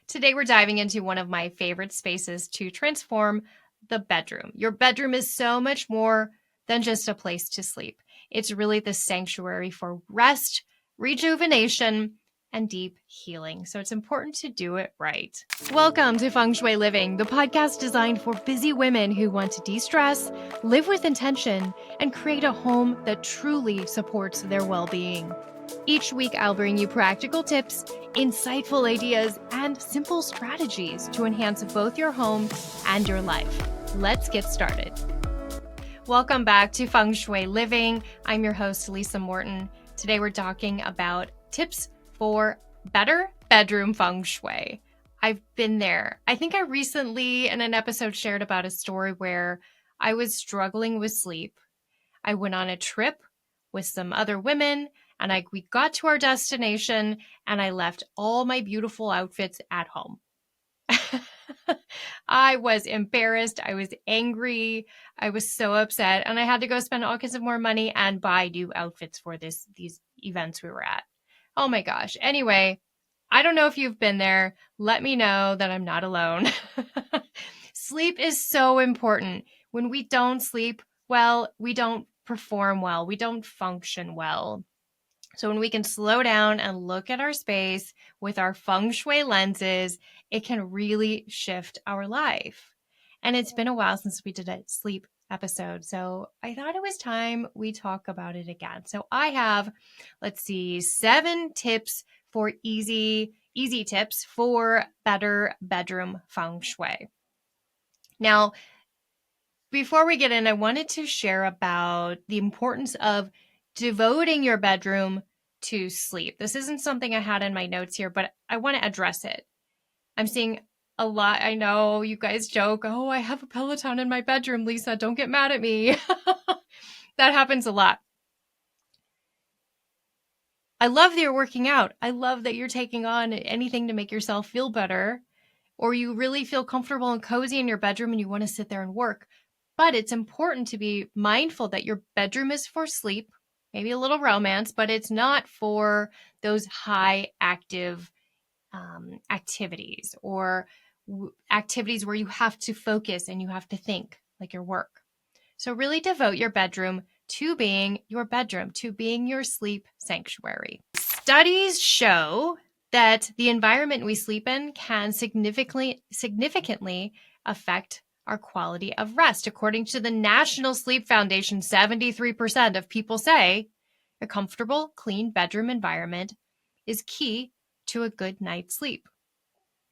Today we're diving into one of my favorite spaces to transform the bedroom. Your bedroom is so much more than just a place to sleep. It's really the sanctuary for rest, rejuvenation, and deep healing. So it's important to do it right. Welcome to Feng Shui Living, the podcast designed for busy women who want to de-stress, live with intention, and create a home that truly supports their well-being. Each week, I'll bring you practical tips, insightful ideas, and simple strategies to enhance both your home and your life. Let's get started. Welcome back to Feng Shui Living. I'm your host, Lisa Morton. Today, we're talking about tips for better bedroom feng shui. I've been there. I think I recently in an episode shared about a story where I was struggling with sleep. I went on a trip with some other women and we got to our destination and I left all my beautiful outfits at home. I was embarrassed. I was angry. I was so upset and I had to go spend all kinds of more money and buy new outfits for these events we were at. Oh my gosh. Anyway, I don't know if you've been there. Let me know that I'm not alone. Sleep is so important. When we don't sleep well, we don't perform well. We don't function well. So when we can slow down and look at our space with our feng shui lenses, it can really shift our life. And it's been a while since we did a sleep episode. So I thought it was time we talk about it again. So I have, 7 tips for easy tips for better bedroom feng shui. Now, before we get in, I wanted to share about the importance of devoting your bedroom to sleep. This isn't something I had in my notes here, but I want to address it. I'm seeing a lot. I know you guys joke, oh, I have a Peloton in my bedroom, Lisa, don't get mad at me. That happens a lot. I love that you're working out. I love that you're taking on anything to make yourself feel better, or you really feel comfortable and cozy in your bedroom and you want to sit there and work. But it's important to be mindful that your bedroom is for sleep, maybe a little romance, but it's not for those high active activities or activities where you have to focus and you have to think like your work. So really devote your bedroom to being your bedroom, to being your sleep sanctuary. Studies show that the environment we sleep in can significantly affect our quality of rest. According to the National Sleep Foundation, 73% of people say a comfortable, clean bedroom environment is key to a good night's sleep.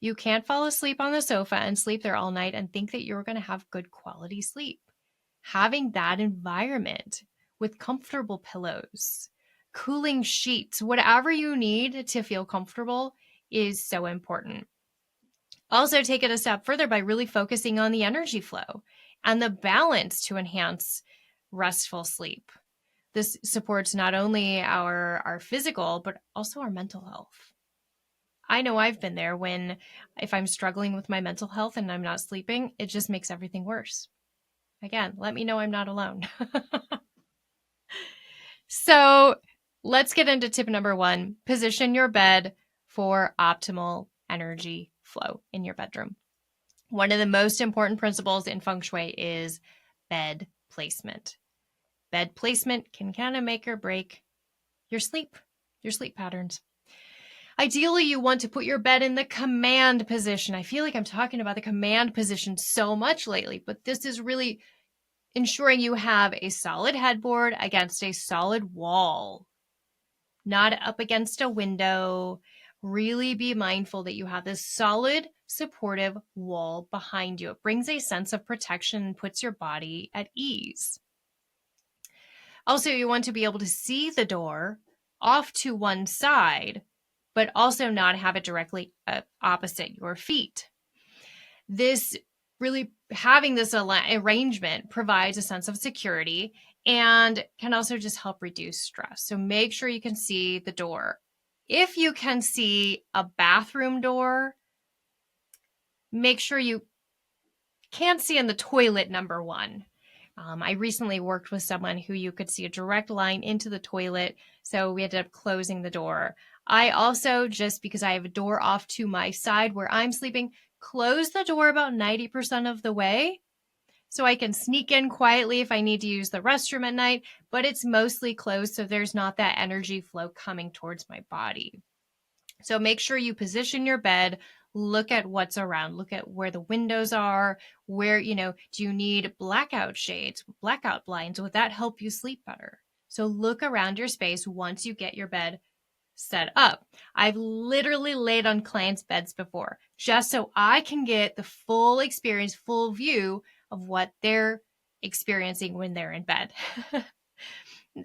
You can't fall asleep on the sofa and sleep there all night and think that you're going to have good quality sleep. Having that environment with comfortable pillows, cooling sheets, whatever you need to feel comfortable is so important. Also, take it a step further by really focusing on the energy flow and the balance to enhance restful sleep. This supports not only our physical, but also our mental health. I know I've been there if I'm struggling with my mental health and I'm not sleeping, it just makes everything worse. Again, let me know I'm not alone. So let's get into tip number 1. Position your bed for optimal energy flow in your bedroom. One of the most important principles in feng shui is bed placement. Bed placement can kind of make or break your sleep patterns. Ideally, you want to put your bed in the command position. I feel like I'm talking about the command position so much lately, but this is really ensuring you have a solid headboard against a solid wall, not up against a window. Really be mindful that you have this solid, supportive wall behind you. It brings a sense of protection and puts your body at ease. Also, you want to be able to see the door off to one side, but also not have it directly opposite your feet. This really having this arrangement provides a sense of security and can also just help reduce stress. So make sure you can see the door. If you can see a bathroom door, make sure you can't see in the toilet, number 1. I recently worked with someone who you could see a direct line into the toilet, so we ended up closing the door. I also, just because I have a door off to my side where I'm sleeping, close the door about 90% of the way so I can sneak in quietly if I need to use the restroom at night, but it's mostly closed so there's not that energy flow coming towards my body. So make sure you position your bed, look at what's around, look at where the windows are, where, do you need blackout shades, blackout blinds? Would that help you sleep better? So look around your space once you get your bed set up. I've literally laid on clients' beds before just so I can get the full experience, full view of what they're experiencing when they're in bed.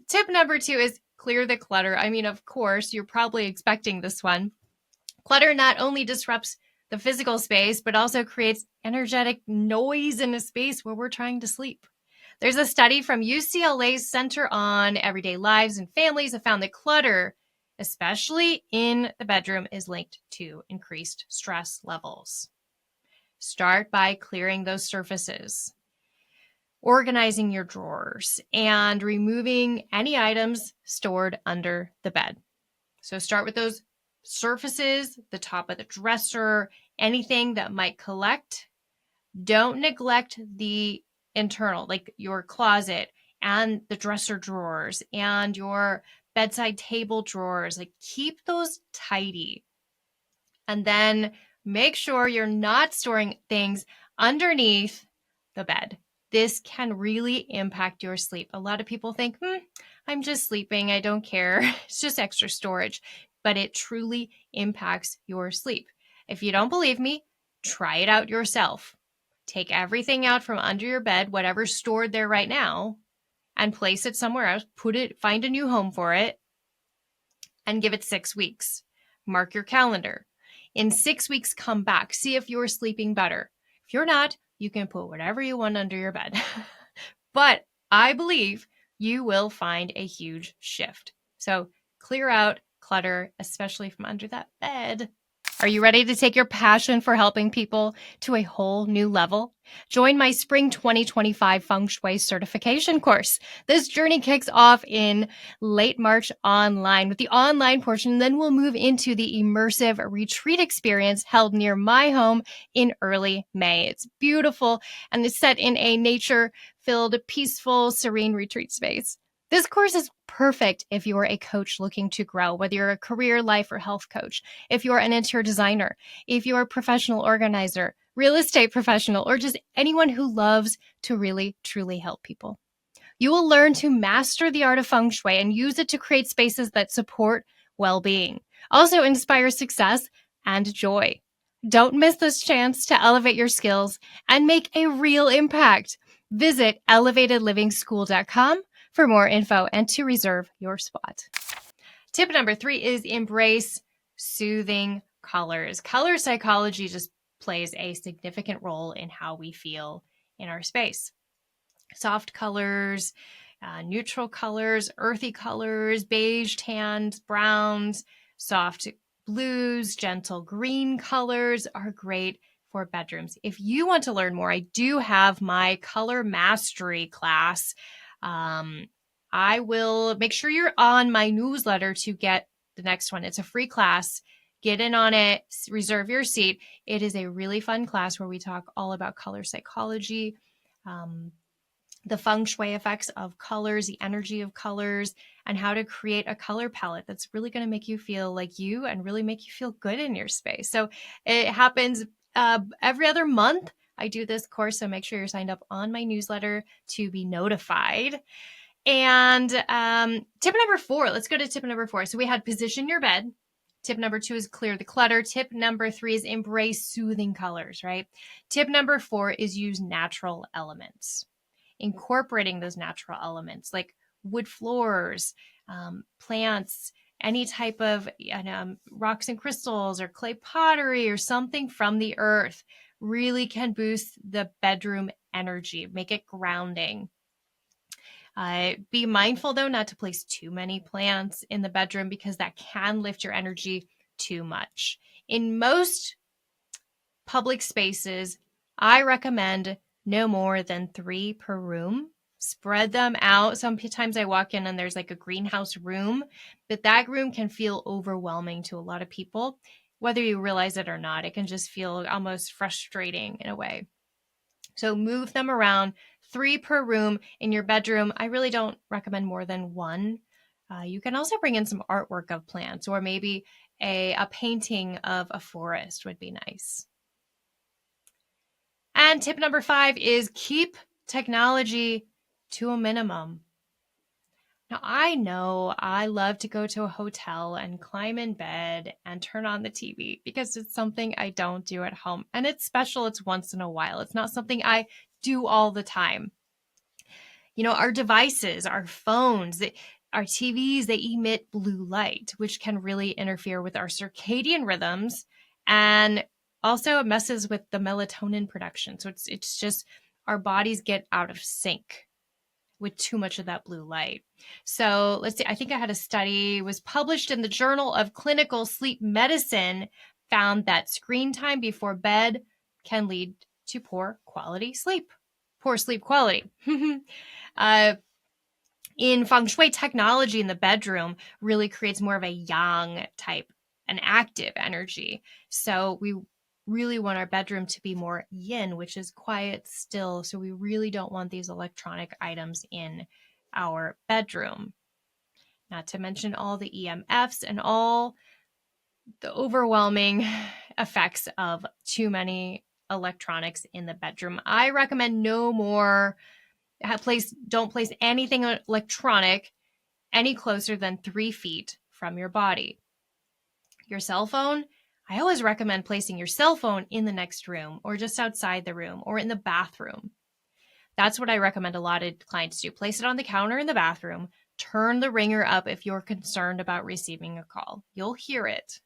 Tip number 2 is clear the clutter. I mean, of course, you're probably expecting this one. Clutter not only disrupts the physical space, but also creates energetic noise in a space where we're trying to sleep. There's a study from UCLA's Center on Everyday Lives and Families that found that clutter, especially in the bedroom, is linked to increased stress levels. Start by clearing those surfaces, organizing your drawers, and removing any items stored under the bed. So start with those surfaces, the top of the dresser, anything that might collect. Don't neglect the internal, like your closet and the dresser drawers and your bedside table drawers. Like keep those tidy. And then make sure you're not storing things underneath the bed. This can really impact your sleep. A lot of people think, I'm just sleeping. I don't care. It's just extra storage. But it truly impacts your sleep. If you don't believe me, try it out yourself. Take everything out from under your bed, whatever's stored there right now, and place it somewhere else. Find a new home for it, and give it 6 weeks. Mark your calendar. In 6 weeks, come back. See if you're sleeping better. If you're not, you can put whatever you want under your bed. But I believe you will find a huge shift. So clear out clutter, especially from under that bed. Are you ready to take your passion for helping people to a whole new level? Join my spring 2025 Feng Shui certification course. This journey kicks off in late March online with the online portion. Then we'll move into the immersive retreat experience held near my home in early May. It's beautiful and it's set in a nature-filled, peaceful, serene retreat space. This course is perfect if you're a coach looking to grow, whether you're a career, life, or health coach, if you're an interior designer, if you're a professional organizer, real estate professional, or just anyone who loves to really, truly help people. You will learn to master the art of Feng Shui and use it to create spaces that support well-being, also inspire success and joy. Don't miss this chance to elevate your skills and make a real impact. Visit elevatedlivingschool.com for more info and to reserve your spot. Tip number 3 is embrace soothing colors. Color psychology just plays a significant role in how we feel in our space. Soft colors, neutral colors, earthy colors, beige, tans, browns, soft blues, gentle green colors are great for bedrooms. If you want to learn more, I do have my color mastery class. I will make sure you're on my newsletter to get the next one. It's a free class. Get in on it, reserve your seat. It is a really fun class where we talk all about color psychology, the feng shui effects of colors, the energy of colors, and how to create a color palette that's really going to make you feel like you and really make you feel good in your space. So it happens every other month. I do this course, so make sure you're signed up on my newsletter to be notified. And tip number 4, let's go to tip number 4. So we had position your bed. Tip number 2 is clear the clutter. Tip number 3 is embrace soothing colors, right? Tip number 4 is use natural elements. Incorporating those natural elements like wood floors, plants, any type of rocks and crystals or clay pottery or something from the earth really can boost the bedroom energy, make it grounding. Be mindful, though, not to place too many plants in the bedroom because that can lift your energy too much. In most public spaces, I recommend no more than 3 per room. Spread them out. Sometimes I walk in and there's like a greenhouse room, but that room can feel overwhelming to a lot of people. Whether you realize it or not, it can just feel almost frustrating in a way. So move them around, 3 per room in your bedroom. I really don't recommend more than 1. You can also bring in some artwork of plants, or maybe a painting of a forest would be nice. And tip number 5 is keep technology to a minimum. Now, I know I love to go to a hotel and climb in bed and turn on the TV because it's something I don't do at home. And it's special. It's once in a while. It's not something I do all the time. You know, our devices, our phones, our TVs, they emit blue light, which can really interfere with our circadian rhythms, and also it messes with the melatonin production. So it's just our bodies get out of sync with too much of that blue light. So let's see, I think I had a study, was published in the Journal of Clinical Sleep Medicine, found that screen time before bed can lead to poor sleep quality. In Feng Shui, technology in the bedroom really creates more of a yang type, an active energy. So we really want our bedroom to be more yin, which is quiet, still. So we really don't want these electronic items in our bedroom. Not to mention all the EMFs and all the overwhelming effects of too many electronics in the bedroom. I recommend no more. Don't place anything electronic any closer than 3 feet from your body. Your cell phone, I always recommend placing your cell phone in the next room, or just outside the room, or in the bathroom. That's what I recommend a lot of clients do. Place it on the counter in the bathroom. Turn the ringer up if you're concerned about receiving a call. You'll hear it.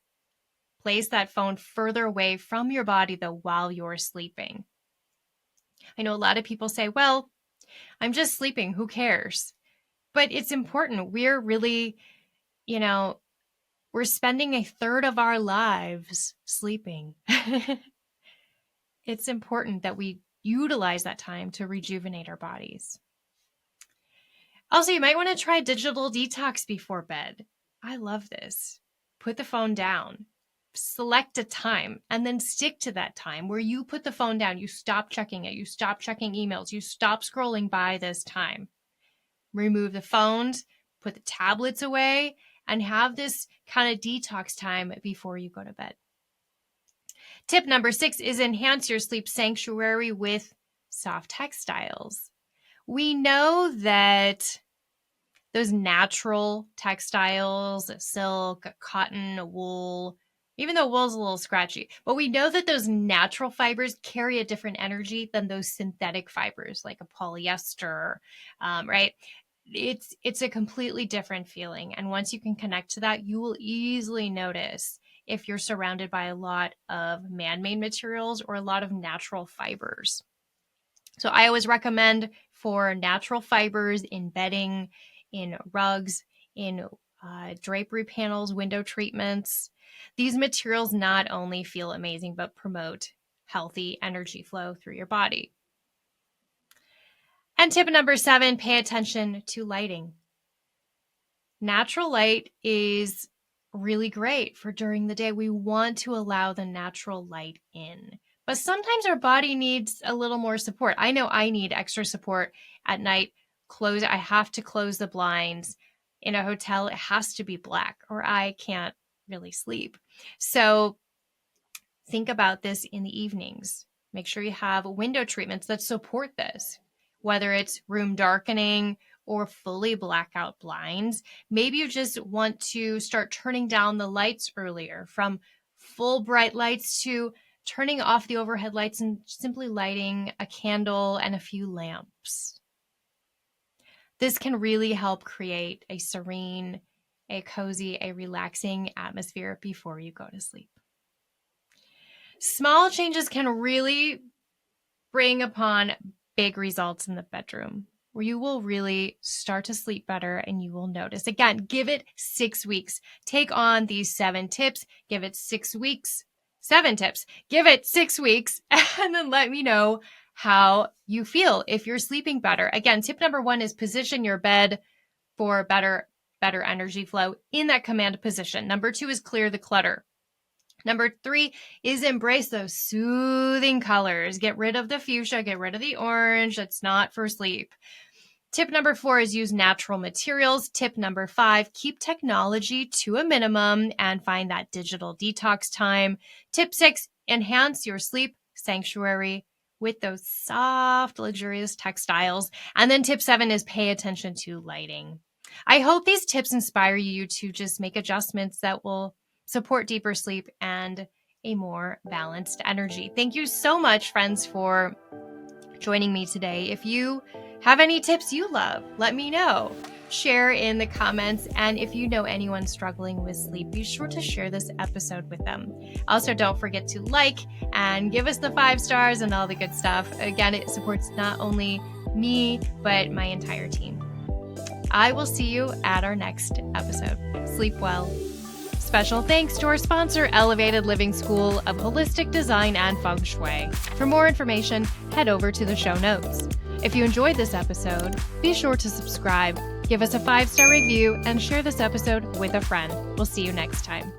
Place that phone further away from your body, though, while you're sleeping. I know a lot of people say, well, I'm just sleeping. Who cares? But it's important. We're really, we're spending a third of our lives sleeping. It's important that we utilize that time to rejuvenate our bodies. Also, you might want to try digital detox before bed. I love this. Put the phone down. Select a time and then stick to that time where you put the phone down. You stop checking it. You stop checking emails. You stop scrolling by this time. Remove the phones, put the tablets away, and have this kind of detox time before you go to bed. Tip number 6 is enhance your sleep sanctuary with soft textiles. We know that those natural textiles, silk, cotton, wool, even though wool's a little scratchy, but we know that those natural fibers carry a different energy than those synthetic fibers like a polyester, right? It's a completely different feeling. And once you can connect to that, you will easily notice if you're surrounded by a lot of man-made materials or a lot of natural fibers. So I always recommend for natural fibers in bedding, in rugs, in drapery panels, window treatments. These materials not only feel amazing, but promote healthy energy flow through your body. And tip number 7, pay attention to lighting. Natural light is really great for during the day. We want to allow the natural light in. But sometimes our body needs a little more support. I know I need extra support at night. I have to close the blinds. In a hotel, it has to be black or I can't really sleep. So think about this in the evenings. Make sure you have window treatments that support this, whether it's room darkening or fully blackout blinds. Maybe you just want to start turning down the lights earlier, from full bright lights to turning off the overhead lights and simply lighting a candle and a few lamps. This can really help create a serene, a cozy, a relaxing atmosphere before you go to sleep. Small changes can really bring upon big results in the bedroom, where you will really start to sleep better and you will notice. Again, give it 6 weeks. Take on these 7 tips, give it 6 weeks, 7 tips, give it 6 weeks, and then let me know how you feel if you're sleeping better. Again, tip number 1 is position your bed for better energy flow in that command position. Number 2 is clear the clutter. Number 3 is embrace those soothing colors. Get rid of the fuchsia, get rid of the orange. That's not for sleep. Tip number 4 is use natural materials. Tip number 5, keep technology to a minimum and find that digital detox time. Tip 6, enhance your sleep sanctuary with those soft, luxurious textiles. And then tip 7 is pay attention to lighting. I hope these tips inspire you to just make adjustments that will support deeper sleep and a more balanced energy. Thank you so much, friends, for joining me today. If you have any tips you love, let me know. Share in the comments. And if you know anyone struggling with sleep, be sure to share this episode with them. Also, don't forget to like and give us the 5 stars and all the good stuff. Again, it supports not only me, but my entire team. I will see you at our next episode. Sleep well. Special thanks to our sponsor, Elevated Living School of Holistic Design and Feng Shui. For more information, head over to the show notes. If you enjoyed this episode, be sure to subscribe, give us a 5-star review, and share this episode with a friend. We'll see you next time.